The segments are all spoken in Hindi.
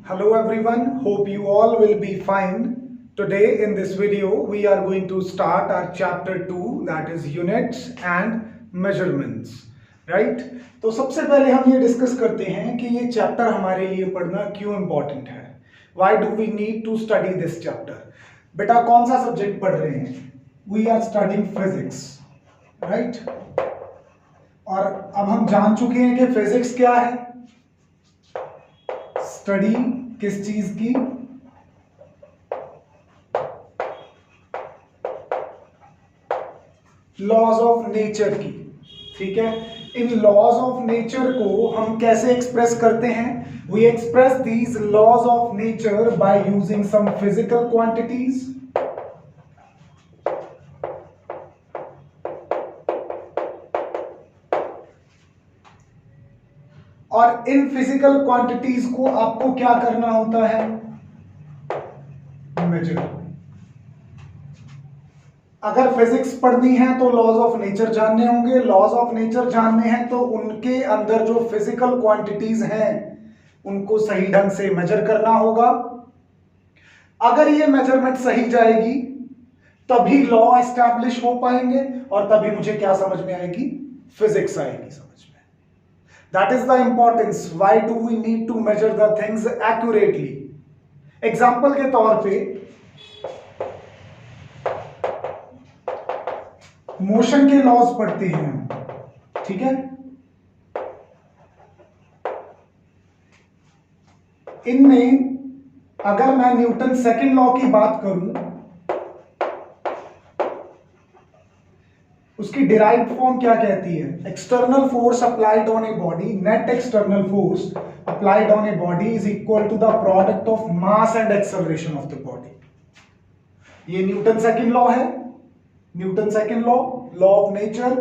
Hello everyone, hope you all will be fine. Today in this video we are going to start our chapter 2, that is units and measurements. Right? तो सबसे पहले हम ये डिस्कस करते हैं कि ये चैप्टर हमारे लिए पढ़ना क्यों इंपॉर्टेंट है. Why do we need to study this chapter? बेटा कौन सा सब्जेक्ट पढ़ रहे हैं? We are studying physics, right? और अब हम जान चुके हैं कि फिजिक्स क्या है. स्टडी किस चीज की? लॉज ऑफ नेचर की. ठीक है. इन लॉज ऑफ नेचर को हम कैसे एक्सप्रेस करते हैं? We express these laws of nature by using some physical quantities. और इन फिजिकल क्वांटिटीज को आपको क्या करना होता है? मेजर. अगर फिजिक्स पढ़नी है तो लॉज ऑफ नेचर जानने होंगे. लॉज ऑफ नेचर जानने हैं तो उनके अंदर जो फिजिकल क्वांटिटीज हैं उनको सही ढंग से मेजर करना होगा. अगर ये मेजरमेंट सही जाएगी तभी लॉ एस्टैब्लिश हो पाएंगे और तभी मुझे क्या समझ में आएगी? फिजिक्स आएगी समझ में. That is the importance. Why do we need to measure the things accurately? Example के तौर पे मोशन के लॉज पढ़ते हैं हम. ठीक है. इनमें अगर मैं न्यूटन सेकंड लॉ की बात करूं, उसकी डिराइव्ड फॉर्म क्या कहती है? External force applied on a body, net external force applied on a body is equal to the product of mass and acceleration of the body. ये न्यूटन सेकंड लॉ है. Newton second law, law of nature.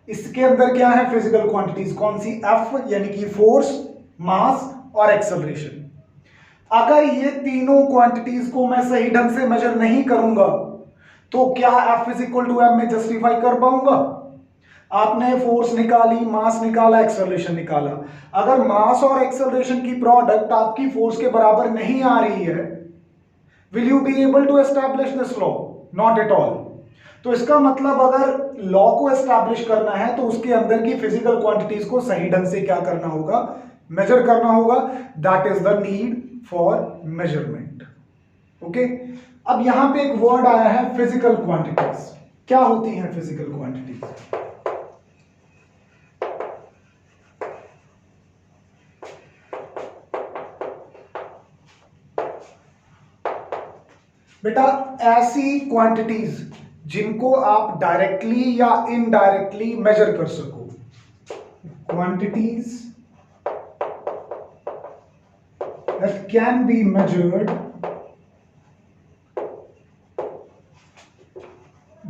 इसके अंदर क्या है? Physical quantities. कौन सी? एफ, यानी कि फोर्स, मास और एक्सेलरेशन. अगर ये तीनों क्वांटिटीज को मैं सही ढंग से मेजर नहीं करूंगा तो क्या F is equal to M में जस्टिफाई कर पाऊंगा? आपने फोर्स निकाली, मास निकाला, एक्सेलरेशन निकाला. अगर मास और एक्सेलरेशन की प्रोडक्ट आपकी फोर्स के बराबर नहीं आ रही है, will you be able to establish this law? Not at all. तो इसका मतलब अगर लॉ को एस्टैब्लिश करना है तो उसके अंदर की फिजिकल क्वांटिटीज को सही ढंग से क्या करना होगा? मेजर करना होगा. That is the need for measurement. Okay. अब यहां पे एक वर्ड आया है फिजिकल क्वांटिटीज. क्या होती हैं फिजिकल क्वांटिटीज? बेटा ऐसी क्वांटिटीज जिनको आप डायरेक्टली या इनडायरेक्टली मेजर कर सको. Quantities that can be measured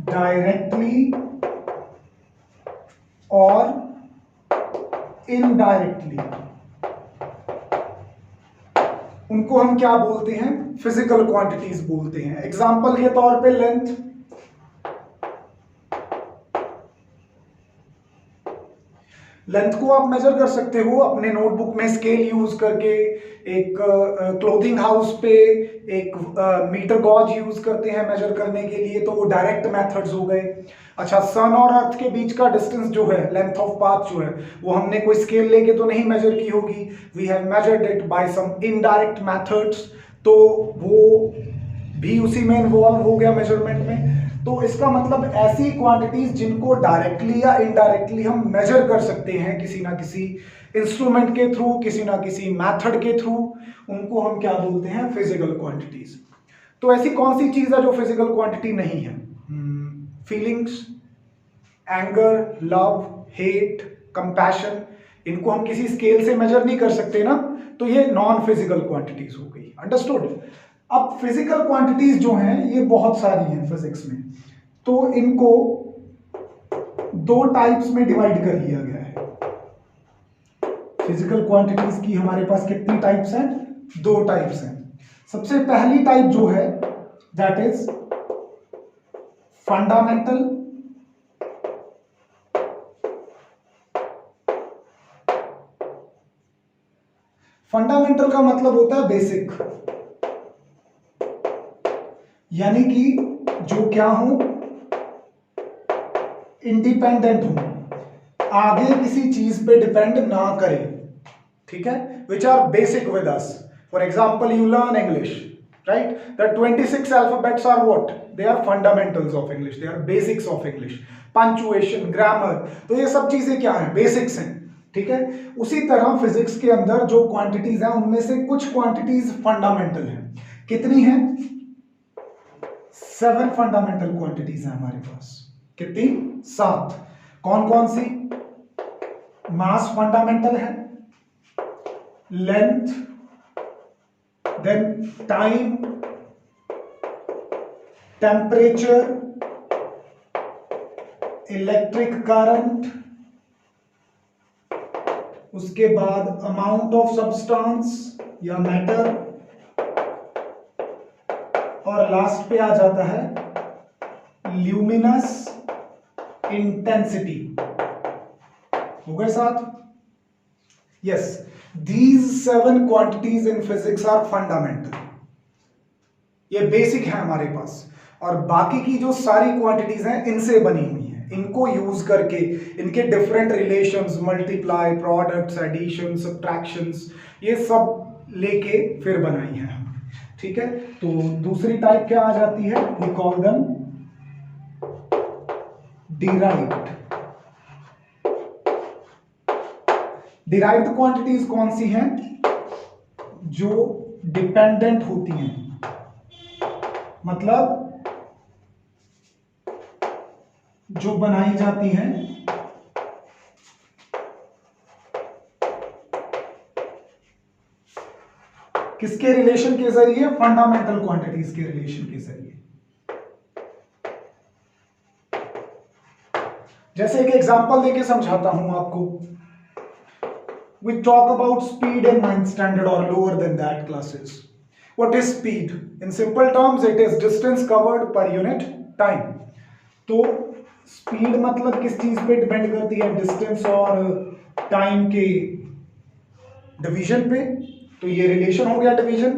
directly or indirectly, उनको हम क्या बोलते हैं? फिजिकल क्वांटिटीज बोलते हैं. एग्जाम्पल के तौर पे लेंथ. लेंथ को आप मेजर कर सकते हो अपने नोटबुक में स्केल यूज करके. एक क्लोथिंग हाउस पे एक मीटर गॉज यूज करते हैं मेजर करने के लिए, तो वो डायरेक्ट मेथड्स हो गए. अच्छा, सन और अर्थ के बीच का डिस्टेंस जो है, लेंथ ऑफ पाथ जो है, वो हमने कोई स्केल लेके तो नहीं मेजर की होगी. We have measured it by some indirect methods. तो वो भी उसी में इन्वॉल्व हो गया मेजरमेंट में. तो इसका मतलब ऐसी क्वांटिटीज जिनको डायरेक्टली या इनडायरेक्टली हम मेजर कर सकते हैं किसी ना किसी इंस्ट्रूमेंट के थ्रू, किसी ना किसी मेथड के थ्रू, उनको हम क्या बोलते हैं? Physical quantities. तो ऐसी कौन सी चीज है जो फिजिकल क्वांटिटी नहीं है? Feelings, anger, love, hate, compassion. इनको हम किसी स्केल से मेजर नहीं कर सकते ना, तो ये नॉन फिजिकल क्वांटिटीज हो गई. अंडरस्टूड. अब फिजिकल क्वांटिटीज जो हैं ये बहुत सारी हैं फिजिक्स में. तो इनको दो टाइप्स में डिवाइड कर लिया गया है. फिजिकल क्वांटिटीज की हमारे पास कितनी टाइप्स हैं? दो टाइप्स हैं. सबसे पहली टाइप जो है दैट इज फंडामेंटल फंडामेंटल का मतलब होता है बेसिक, यानी कि जो क्या हो, इंडिपेंडेंट हो, आगे किसी चीज पे डिपेंड ना करे, ठीक है, which are basic with us. For example you learn English, right? The 26 alphabets are what? They are fundamentals of English. They are basics of English. Punctuation, grammar, तो ये सब चीजें क्या हैं? Basics हैं, ठीक है. उसी तरह फिजिक्स के अंदर जो क्वांटिटीज हैं उनमें से कुछ क्वांटिटीज फंडामेंटल हैं. कितनी हैं? 7 फंडामेंटल क्वांटिटीज हैं हमारे पास. कितनी? 7. कौन कौन सी? मास फंडामेंटल है, length, then time, temperature, electric current, उसके बाद amount of substance या matter, और लास्ट पे आ जाता है luminous intensity. हो गए 7? Yes. These 7 quantities in physics are fundamental. ये बेसिक है हमारे पास. और बाकी की जो सारी क्वांटिटीज हैं इनसे बनी हुई हैं. इनको यूज करके इनके different relations, multiply, products, addition, subtractions, ये सब लेके फिर बनाई हैं हम. ठीक है. तो दूसरी टाइप क्या आ जाती है? We call them derived. Derived quantities कौन सी हैं? जो डिपेंडेंट होती हैं, मतलब जो बनाई जाती हैं किसके रिलेशन के जरिए? फंडामेंटल क्वांटिटीज के रिलेशन के जरिए. जैसे एक एग्जांपल देके समझाता हूं आपको. We talk about speed in 9th standard or lower than that classes. What is speed? In simple terms, it is distance covered per unit time. तो speed मतलब किस चीज पे डिपेंड करती है? डिस्टेंस और टाइम के डिवीजन पे. तो ये रिलेशन हो गया डिवीजन.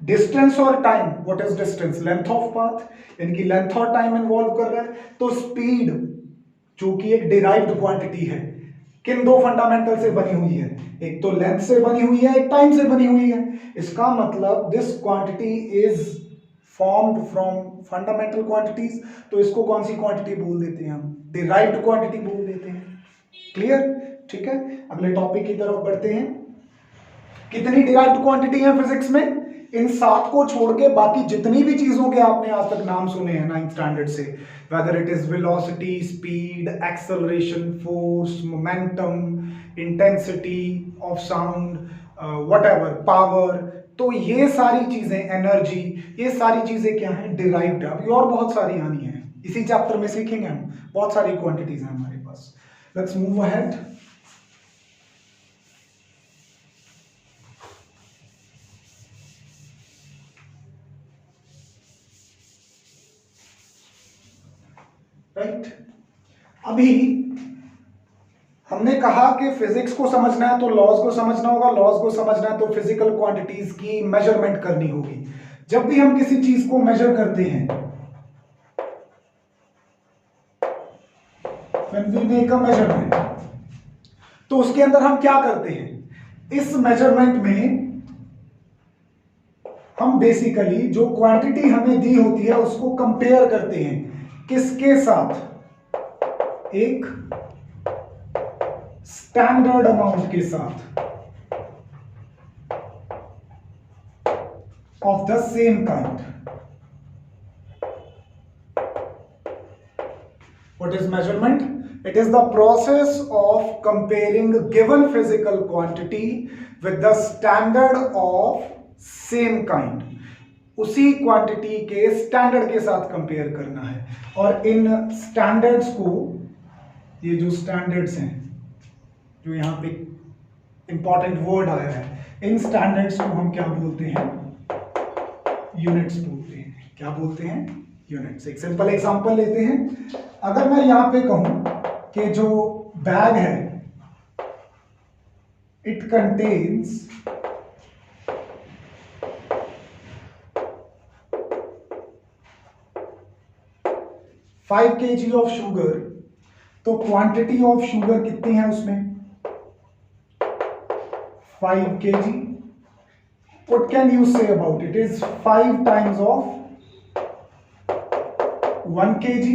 डिस्टेंस और time, what is distance? Length of path, इनकी लेंथ और टाइम इन्वॉल्व कर रहा है. तो स्पीड जो कि एक डिराइव्ड क्वांटिटी है, किन 2 फंडामेंटल से बनी हुई है? एक तो लेंथ से बनी हुई है, एक टाइम से बनी हुई है. इसका मतलब this quantity is formed from fundamental quantities. तो इसको कौन सी क्वांटिटी बोल देते हैं हम? डिराइव्ड क्वांटिटी बोल देते हैं. क्लियर? ठीक है. अगले टॉपिक की तरफ बढ़ते हैं. कितनी डिराइव्ड क्वांटिटी है फिजिक्स में? इन 7 को छोड़ के बाकी जितनी भी चीजों के आपने आज तक नाम सुने हैं 9th स्टैंडर्ड से, whether it is velocity, speed, acceleration, force, momentum, intensity of sound, whatever, power, तो ये सारी चीजें, एनर्जी, ये सारी चीजें क्या हैं? डिराइव्ड है. अभी और बहुत सारी आनी है, इसी चैप्टर में सीखेंगे हम. बहुत सारी क्वांटिटीज हैं हमारे पास. Let's move ahead. राइट. अभी हमने कहा कि फिजिक्स को समझना है तो लॉज को समझना होगा, लॉज को समझना है तो फिजिकल क्वांटिटीज की मेजरमेंट करनी होगी. जब भी हम किसी चीज को मेजर करते हैं, when we make a measurement, तो उसके अंदर हम क्या करते हैं? इस मेजरमेंट में हम बेसिकली जो क्वांटिटी हमें दी होती है उसको कंपेयर करते हैं. किसके साथ? एक स्टैंडर्ड अमाउंट के साथ of the same kind. What is measurement? It is the process of comparing given physical quantity with the standard of same kind. उसी क्वांटिटी के स्टैंडर्ड के साथ कंपेयर करना है. और इन स्टैंडर्ड्स को, ये जो स्टैंडर्ड्स हैं, जो यहाँ पे इंपॉर्टेंट वर्ड आया है, इन स्टैंडर्ड्स को हम क्या बोलते हैं? यूनिट्स बोलते हैं. क्या बोलते हैं? यूनिट्स. एक सिंपल एग्जांपल लेते हैं. अगर मैं यहां पे कहूं कि जो बैग है, it contains 5 kg of sugar, तो क्वांटिटी ऑफ शुगर कितनी है उसमें 5 kg. What can you say about it? It is 5 times of 1 kg.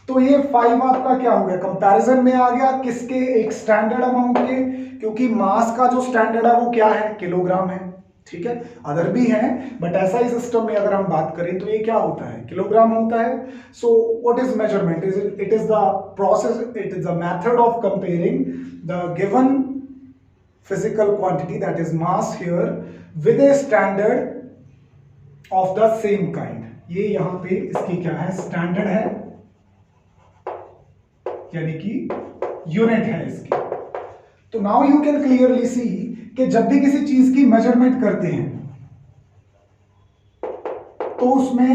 तो ये 5 आपका क्या हो गया, कंपैरिजन में आ गया किसके, एक स्टैंडर्ड अमाउंट के, क्योंकि मास का जो स्टैंडर्ड है वो क्या है, किलोग्राम है. ठीक है, अदर भी है बट ऐसा ही सिस्टम में अगर हम बात करें तो ये क्या होता है, किलोग्राम होता है. So what is measurement, it is the process, it is the method of comparing the given physical quantity, that is mass here, with a standard of the same kind. ये यहां पे इसकी क्या है, स्टैंडर्ड है, यानी कि यूनिट है इसकी. तो now you can clearly see कि जब भी किसी चीज की मेजरमेंट करते हैं तो उसमें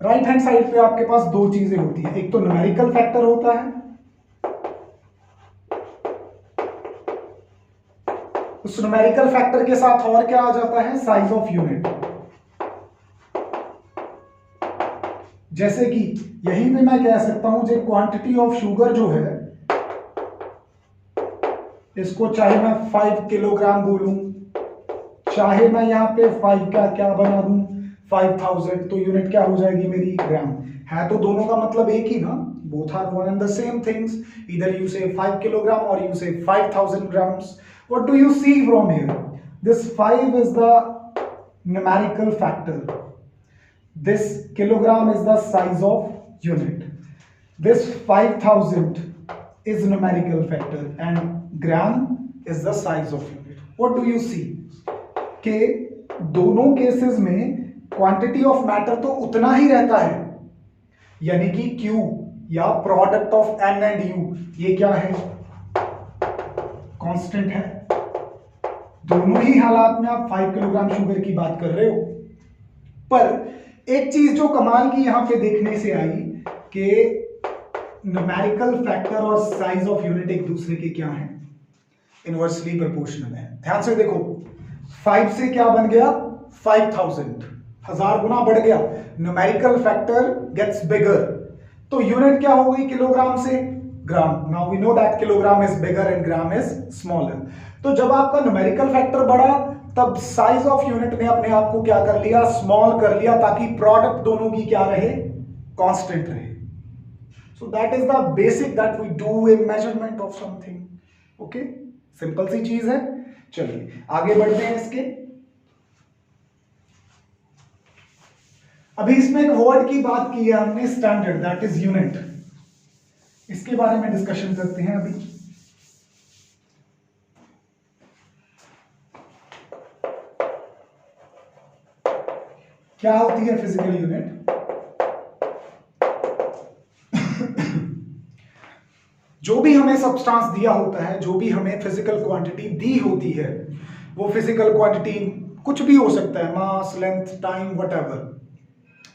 राइट हैंड साइड पे आपके पास दो चीजें होती हैं, एक तो न्यूमेरिकल फैक्टर होता है, उस न्यूमेरिकल फैक्टर के साथ और क्या आ जाता है, साइज ऑफ यूनिट. जैसे कि यहीं पे मैं कह सकता हूं जो क्वांटिटी ऑफ शुगर जो है इसको चाहे मैं 5 किलोग्राम बोलूं, चाहे मैं यहां पे 5 का क्या बना दूं 5000, तो यूनिट क्या हो जाएगी मेरी, ग्राम. है तो दोनों का मतलब एक ही ना, both are one and the same things, either you say 5 kilogram or you say 5000 grams. What do you see from here? This 5 is the numerical factor, this kilogram is the size of unit, this 5000 is numerical factor and gram is the size of unit. What do you see कि दोनों केसेस में क्वांटिटी ऑफ मैटर तो उतना ही रहता है, यानी कि Q या product of N and U ये क्या है, कांस्टेंट है. दोनों ही हालात में आप 5 किलोग्राम शुगर की बात कर रहे हो. पर एक चीज जो कमाल की यहां पे देखने से आई कि न्यूमेरिकल फैक्टर और साइज ऑफ यूनिट एक दूसरे के क्या हैं, इनवर्सली प्रोपोर्शनल है. ध्यान से देखो, 5 से क्या बन गया 5000, 1000 गुना बढ़ गया, न्यूमेरिकल फैक्टर गेट्स बिगर, तो यूनिट क्या हो गई किलोग्राम से gram. Now we know that kilogram is bigger and gram is smaller. तो जब आपका न्यूमेरिकल फैक्टर बढ़ा तब साइज ऑफ यूनिट ने अपने आप को क्या कर लिया, स्मॉल कर लिया, ताकि प्रोडक्ट दोनों की क्या रहे, कांस्टेंट रहे. So that is the basic that we do in measurement of something. Okay, simple सी चीज है. चलिए आगे बढ़ते हैं इसके. अभी इसमें एक वर्ड की बात की है हमने, स्टैंडर्ड, दैट इज यूनिट. इसके बारे में डिस्कशन करते हैं अभी. क्या होती है फिजिकल यूनिट? जो भी हमें सब्सटेंस दिया होता है, जो भी हमें फिजिकल क्वांटिटी दी होती है, वो फिजिकल क्वांटिटी कुछ भी हो सकता है, मास, लेंथ, टाइम, व्हाटएवर,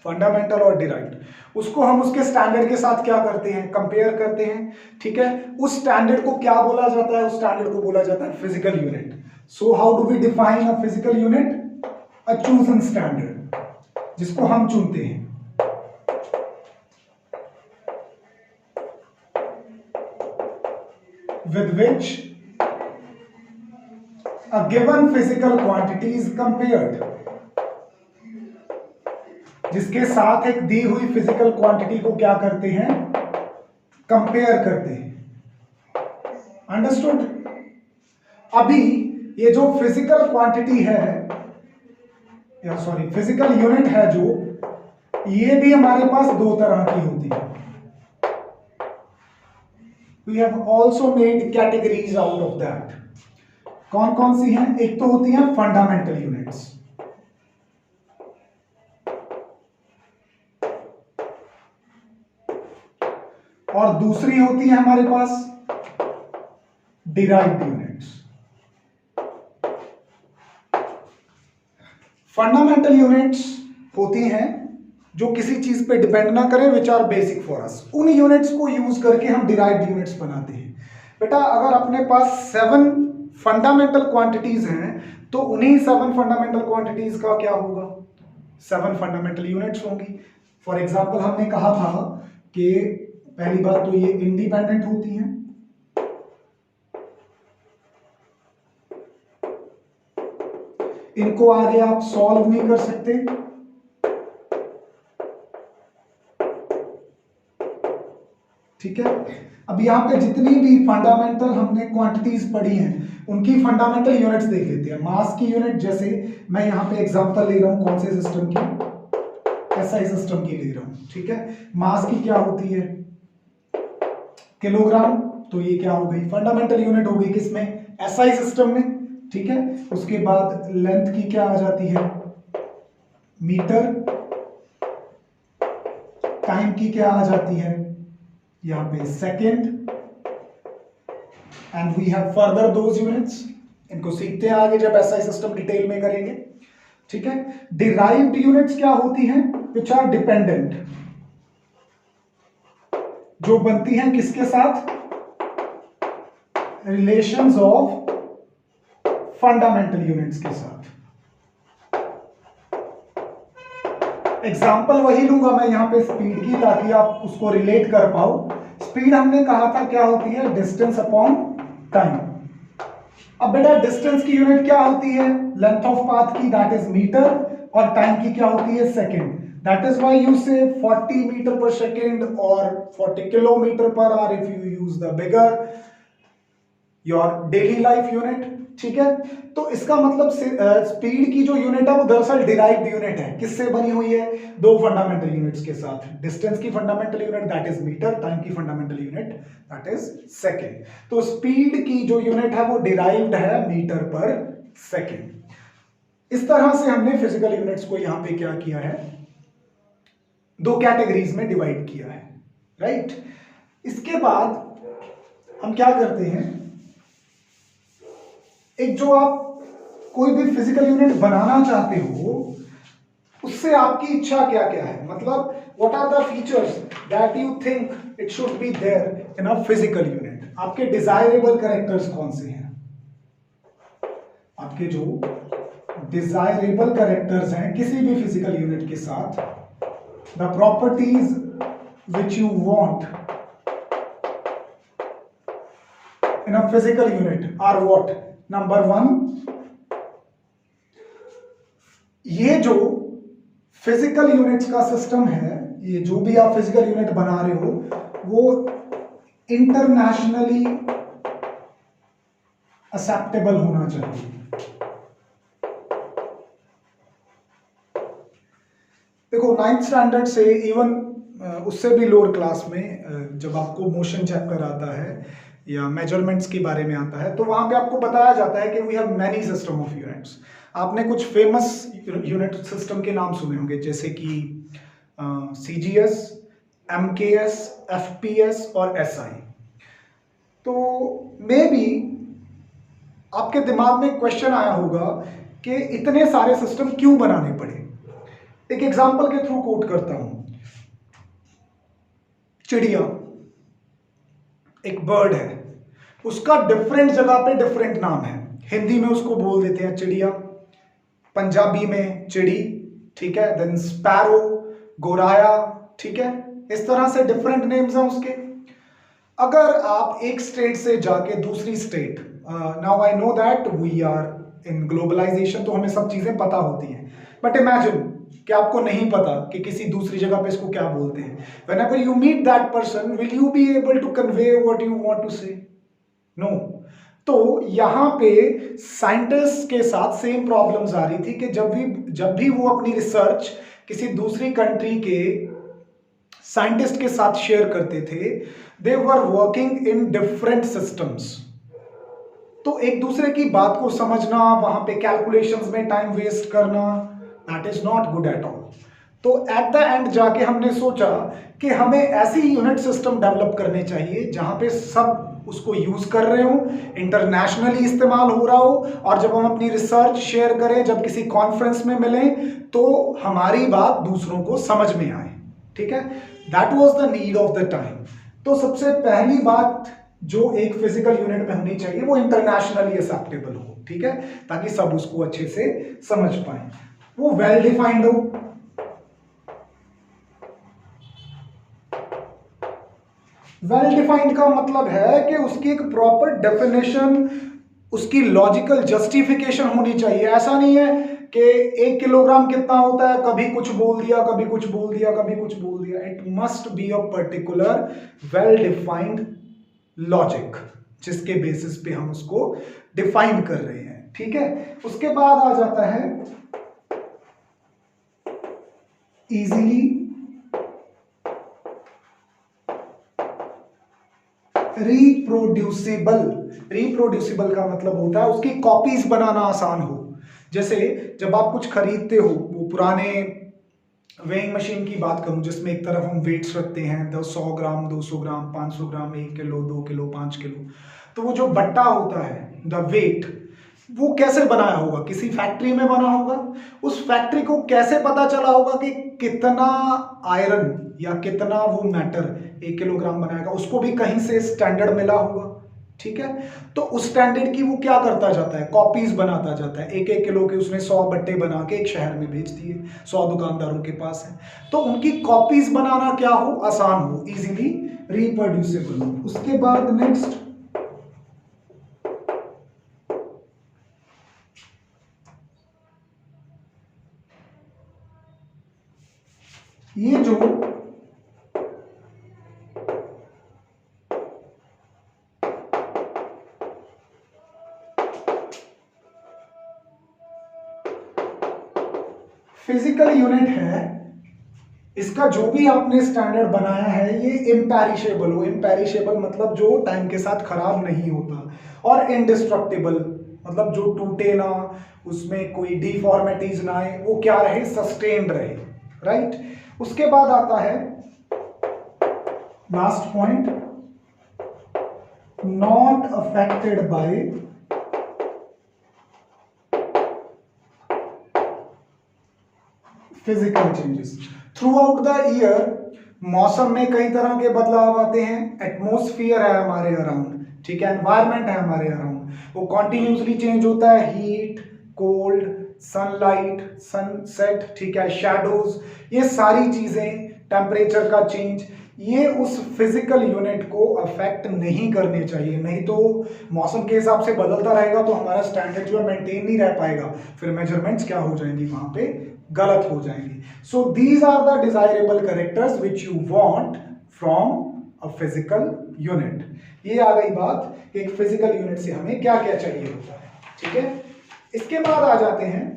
फंडामेंटल और डिराइव्ड, उसको हम उसके स्टैंडर्ड के साथ क्या करते हैं, कंपेयर करते हैं. ठीक है, उस स्टैंडर्ड को क्या बोला जाता है, उस स्टैंडर्ड को बोला जाता है physical unit. So how do we define a physical unit? A chosen standard, जिसको हम चुनते हैं. with which a given physical quantity is compared, जिसके साथ एक दी हुई फिजिकल क्वांटिटी को क्या करते हैं, कंपेयर करते हैं. अंडरस्टूड? अभी ये जो फिजिकल क्वांटिटी है, या सॉरी फिजिकल यूनिट है जो, ये भी हमारे पास दो तरह की होती है. We have also made categories out of that. कौन कौन सी हैं? एक तो होती हैं फंडामेंटल यूनिट्स, और दूसरी होती है हमारे पास डिराइव्ड यूनिट्स. फंडामेंटल यूनिट्स होती हैं जो किसी चीज पे डिपेंड ना करें, which are basic for us. उन यूनिट्स को यूज करके हम डिराइव्ड यूनिट्स बनाते हैं. बेटा अगर अपने पास 7 फंडामेंटल क्वांटिटीज हैं तो उन्हीं 7 फंडामेंटल क्वांटिटीज का क्या होगा, 7 फंडामेंटल यूनिट्स होंगी. फॉर एग्जाम्पल हमने कहा था कि पहली बात तो ये इंडिपेंडेंट होती हैं, इनको आगे आप सॉल्व नहीं कर सकते, ठीक है। अब यहां पे जितनी भी फंडामेंटल हमने क्वांटिटीज पढ़ी हैं उनकी फंडामेंटल यूनिट्स देख लेते हैं। मास की यूनिट, जैसे मैं यहां पे एग्जांपल ले रहा हूं कौन से सिस्टम की, एसआई सिस्टम की ले रहा हूं, ठीक है। मास की क्या होती है, किलोग्राम, तो ये क्या हो गई फंडामेंटल यूनिट हो गई किसमें, एसआई सिस्टम में, ठीक है। उसके बाद लेंथ की क्या आ जाती है, मीटर, टाइम की क्या आ जाती है यहां पे second, and we have further those units, इनको सीखते हैं आगे जब एसआई सिस्टम डिटेल में करेंगे, ठीक है। डिराइव्ड यूनिट्स क्या होती हैं, विच आर डिपेंडेंट, जो बनती हैं किसके साथ, रिलेशंस ऑफ फंडामेंटल यूनिट्स के साथ। एग्जाम्पल वही लूंगा मैं यहां पे स्पीड की, ताकि आप उसको रिलेट कर पाओ। स्पीड हमने कहा था क्या होती है, डिस्टेंस अपॉन टाइम। अब बेटा डिस्टेंस की यूनिट क्या होती है, लेंथ ऑफ पाथ की, दैट इज मीटर, और टाइम की क्या होती है, second. That is why you से 40 मीटर पर सेकेंड और 40 kilometre per hour if you use the bigger your daily life unit, ठीक है। तो इसका मतलब स्पीड की जो यूनिट है वो दरअसल डिराइव्ड यूनिट है, किससे बनी हुई है, दो फंडामेंटल यूनिट्स के साथ। डिस्टेंस की fundamental unit that is metre, time की fundamental unit that is second. तो स्पीड की जो यूनिट है वो डिराइव्ड है मीटर पर सेकेंड। इस तरह से हमने फिजिकल यूनिट्स को यहां पे क्या किया है, दो कैटेगरीज में डिवाइड किया है, राइट। इसके बाद हम क्या करते हैं, एक जो आप कोई भी फिजिकल यूनिट बनाना चाहते हो उससे आपकी इच्छा क्या क्या है, मतलब what are the features that you think it should be there in a physical unit. आपके डिजायरेबल कैरेक्टर्स कौन से हैं, आपके जो डिजायरेबल कैरेक्टर्स हैं किसी भी फिजिकल यूनिट के साथ, the properties which you want in a physical unit are what. Number one, ये जो फिजिकल यूनिट्स का सिस्टम है, ये जो भी आप फिजिकल यूनिट बना रहे हो वो इंटरनेशनली एक्सेप्टेबल होना चाहिए। देखो 9th स्टैंडर्ड से इवन उससे भी लोअर क्लास में जब आपको मोशन चैप्टर आता है या मेजरमेंट्स के बारे में आता है तो वहां पे आपको बताया जाता है कि we have many system of units. आपने कुछ फेमस यूनिट सिस्टम के नाम सुने होंगे, जैसे कि CGS, MKS, FPS और SI। तो मे बी आपके दिमाग में क्वेश्चन आया होगा कि इतने सारे सिस्टम क्यों बनाने पड़े। एक एग्जांपल के थ्रू कोट करता हूं, चिड़िया एक बर्ड है, उसका डिफरेंट जगह पे डिफरेंट नाम है। हिंदी में उसको बोल देते हैं चिड़िया, पंजाबी में चिड़ी, ठीक है, देन स्पैरो, गोराया, ठीक है, इस तरह से डिफरेंट नेम्स हैं उसके। अगर आप एक स्टेट से जाके दूसरी state, now I know that we are in globalization तो हमें सब चीजें पता होती हैं, बट इमेजिन कि आपको नहीं पता कि किसी दूसरी जगह पे इसको क्या बोलते हैं। Whenever you meet that person, will you be able to convey what you want to say? No. तो यहां पे साइंटिस्ट के साथ सेम प्रॉब्लम्स आ रही थी कि जब भी वो अपनी रिसर्च किसी दूसरी कंट्री के साइंटिस्ट के साथ शेयर करते थे, they were working in different systems. तो एक दूसरे की बात को समझना, वहां पे कैलकुलेशंस में टाइम वेस्ट करना, that is not good at all. तो एट द एंड जाके हमने सोचा कि हमें ऐसी यूनिट सिस्टम डेवलप करने चाहिए जहां पे सब उसको यूज कर रहे हो, इंटरनेशनली इस्तेमाल हो रहा हो, और जब हम अपनी रिसर्च शेयर करें, जब किसी कॉन्फ्रेंस में मिलें, तो हमारी बात दूसरों को समझ में आए, ठीक है। That was the need of the time. तो सबसे पहली बात जो एक फिजिकल यूनिट में होनी चाहिए वो इंटरनेशनली एक्सेप्टेबल हो, ठीक है, ताकि सब उसको अच्छे से समझ पाए, वो वेल डिफाइंड हो, वेल डिफाइंड का मतलब है कि उसकी एक प्रॉपर डेफिनेशन, उसकी लॉजिकल जस्टिफिकेशन होनी चाहिए। ऐसा नहीं है कि 1 किलोग्राम कितना होता है, कभी कुछ बोल दिया, कभी कुछ बोल दिया, कभी कुछ बोल दिया। It must be a particular well defined logic जिसके बेसिस पे हम उसको डिफाइन कर रहे हैं। ठीक है, उसके बाद आ जाता है इजीली रिप्रोड्यूसिबल। रिप्रोड्यूसिबल का मतलब होता है उसकी कॉपीज बनाना आसान हो। जैसे जब आप कुछ खरीदते हो, वो पुराने वेइंग मशीन की बात करूं जिसमें एक तरफ हम वेट्स रखते हैं, 100 ग्राम, 200 ग्राम, 500 ग्राम, 1 किलो, 2 किलो, 5 किलो, तो वो जो बट्टा होता है, द वेट, वो कैसे बनाया होगा? किसी फैक्ट्री में बना होगा। उस फैक्ट्री को कैसे पता चला होगा कि कितना आयरन या कितना वो मैटर 1 किलोग्राम बनाएगा? उसको भी कहीं से स्टैंडर्ड मिला होगा। ठीक है, तो उस स्टैंडर्ड की वो क्या करता जाता है? कॉपीज बनाता जाता है। 1-1 किलो के उसने 100 बट्टे बना के एक शहर में बेच दिए, 100 दुकानदारों के पास है। तो उनकी कॉपीज बनाना क्या हो? आसान हो, इजीली रिप्रोड्यूसिबल हो। उसके बाद नेक्स्ट, ये जो फिजिकल यूनिट है, इसका जो भी आपने स्टैंडर्ड बनाया है ये इम्पेरिशेबल हो। इम्पेरिशेबल मतलब जो टाइम के साथ खराब नहीं होता, और इंडिस्ट्रक्टिबल मतलब जो टूटे ना, उसमें कोई डिफॉर्मिटीज ना आए, वो क्या रहे? सस्टेन्ड रहे। राइट। उसके बाद आता है last point, not affected by physical changes. Through out the year मौसम में कई तरह के बदलाव आते हैं, एटमॉस्फेयर है हमारे अराउंड, ठीक है, एनवायरमेंट है हमारे अराउंड, वो कॉन्टिन्यूसली चेंज होता है। हीट, कोल्ड, सनलाइट, सनसेट, ठीक है, शैडोज, ये सारी चीजें, टेम्परेचर का चेंज, ये उस फिजिकल यूनिट को अफेक्ट नहीं करने चाहिए। नहीं तो मौसम के हिसाब से बदलता रहेगा तो हमारा स्टैंडर्ड जो है मेंटेन नहीं रह पाएगा, फिर मेजरमेंट्स क्या हो जाएंगी? वहां पे गलत हो जाएंगी। So these are the desirable characters which you want from a physical unit. ये आ गई बात कि एक फिजिकल यूनिट से हमें क्या क्या चाहिए होता है। ठीक है, इसके बाद आ जाते हैं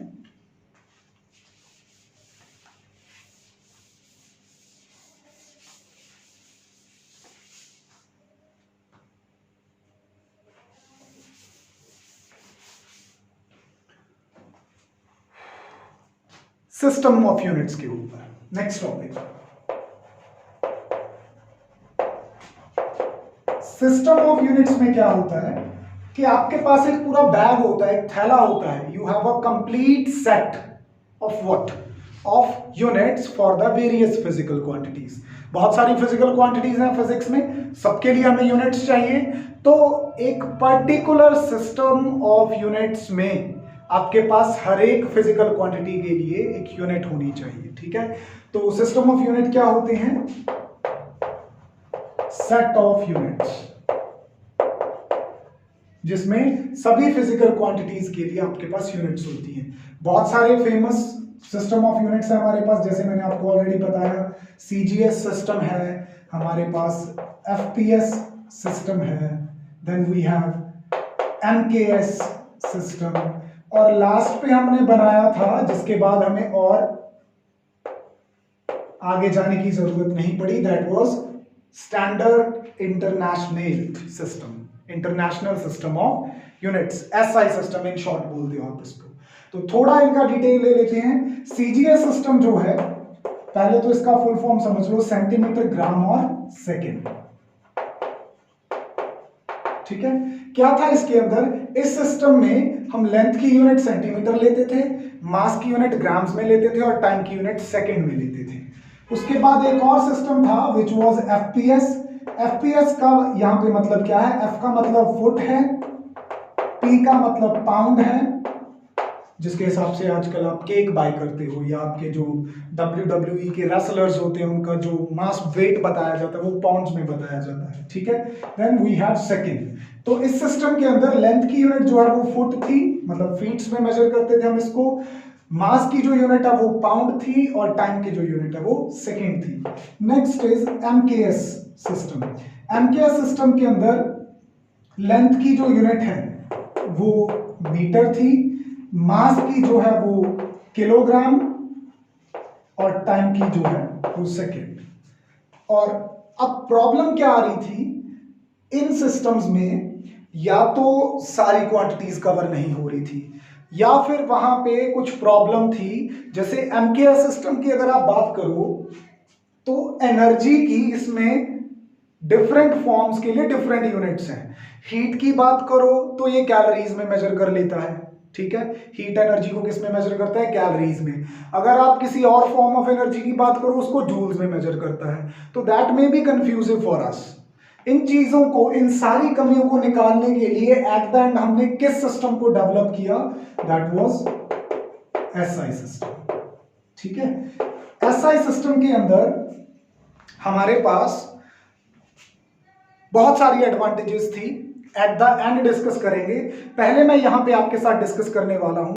सिस्टम ऑफ यूनिट्स के ऊपर। Next topic, system of units में क्या होता है कि आपके पास एक पूरा बैग होता है, एक थैला होता है। You have a complete set of what? Of units for the various physical quantities. बहुत सारी फिजिकल क्वांटिटीज हैं फिजिक्स में, सबके लिए हमें यूनिट्स चाहिए। तो एक पर्टिकुलर सिस्टम ऑफ यूनिट्स में आपके पास हर एक फिजिकल क्वांटिटी के लिए एक यूनिट होनी चाहिए। ठीक है, तो सिस्टम ऑफ यूनिट क्या होते हैं? सेट ऑफ यूनिट्स जिसमें सभी फिजिकल क्वांटिटीज के लिए आपके पास यूनिट्स होती हैं। बहुत सारे फेमस सिस्टम ऑफ यूनिट्स है हमारे पास, जैसे मैंने आपको ऑलरेडी बताया, सीजीएस सिस्टम है हमारे पास, एफपीएस सिस्टम है, then we have MKS system, और लास्ट पे हमने बनाया था जिसके बाद हमें और आगे जाने की जरूरत नहीं पड़ी, that was standard international system, international system of units, SI system in short बोलते हो आप इसको। तो थोड़ा इनका डिटेल ले लेते हैं। सीजीएस सिस्टम जो है, पहले तो इसका फुल फॉर्म समझ लो, सेंटीमीटर, ग्राम और सेकेंड। ठीक है, क्या था इसके अंदर? इस सिस्टम में हम लेंथ की यूनिट सेंटीमीटर लेते थे, मास की यूनिट ग्राम्स में लेते थे, और टाइम की यूनिट सेकंड में लेते थे। उसके बाद एक और सिस्टम था विच वाज एफपीएस। एफपीएस का यहां पे मतलब क्या है? एफ का मतलब फुट है, पी का मतलब पाउंड है, जिसके हिसाब से आजकल आप केक बाय करते हो, या आपके जो WWE के रेसलर्स होते हैं उनका जो मास वेट बताया जाता है वो पाउंड्स में बताया जाता है, ठीक है। Then we have second. तो इस सिस्टम के अंदर लेंथ की यूनिट जो है वो फुट थी, मतलब फीट्स में मेजर करते थे हम इसको। मास की जो यूनिट है वो पाउंड थी, और टाइम की जो यूनिट है वो सेकंड थी। Next is MKS system. MKS system के अंदर लेंथ की जो यूनिट है वो मीटर थी, मास की जो है वो किलोग्राम, और टाइम की जो है वो सेकंड। और अब प्रॉब्लम क्या आ रही थी इन सिस्टम्स में, या तो सारी क्वांटिटीज कवर नहीं हो रही थी, या फिर वहां पे कुछ प्रॉब्लम थी। जैसे एमकेएस सिस्टम की अगर आप बात करो तो एनर्जी की इसमें डिफरेंट फॉर्म्स के लिए डिफरेंट यूनिट्स हैं। हीट की बात करो तो ये कैलोरीज में मेजर कर लेता है, ठीक है। हीट एनर्जी को किस में मेजर करता है? कैलोरीज में। अगर आप किसी और फॉर्म ऑफ एनर्जी की बात करो उसको जूल्स में मेजर करता है। तो दैट में बी कंफ्यूजिव फॉर अस। इन चीजों को, इन सारी कमियों को निकालने के लिए एट द एंड हमने किस सिस्टम को डेवलप किया? दैट वाज एसआई सिस्टम, ठीक है। एसआई सिस्टम के अंदर हमारे पास बहुत सारी एडवांटेजेस थी, एट द एंड डिस्कस करेंगे। पहले मैं यहां पे आपके साथ डिस्कस करने वाला हूं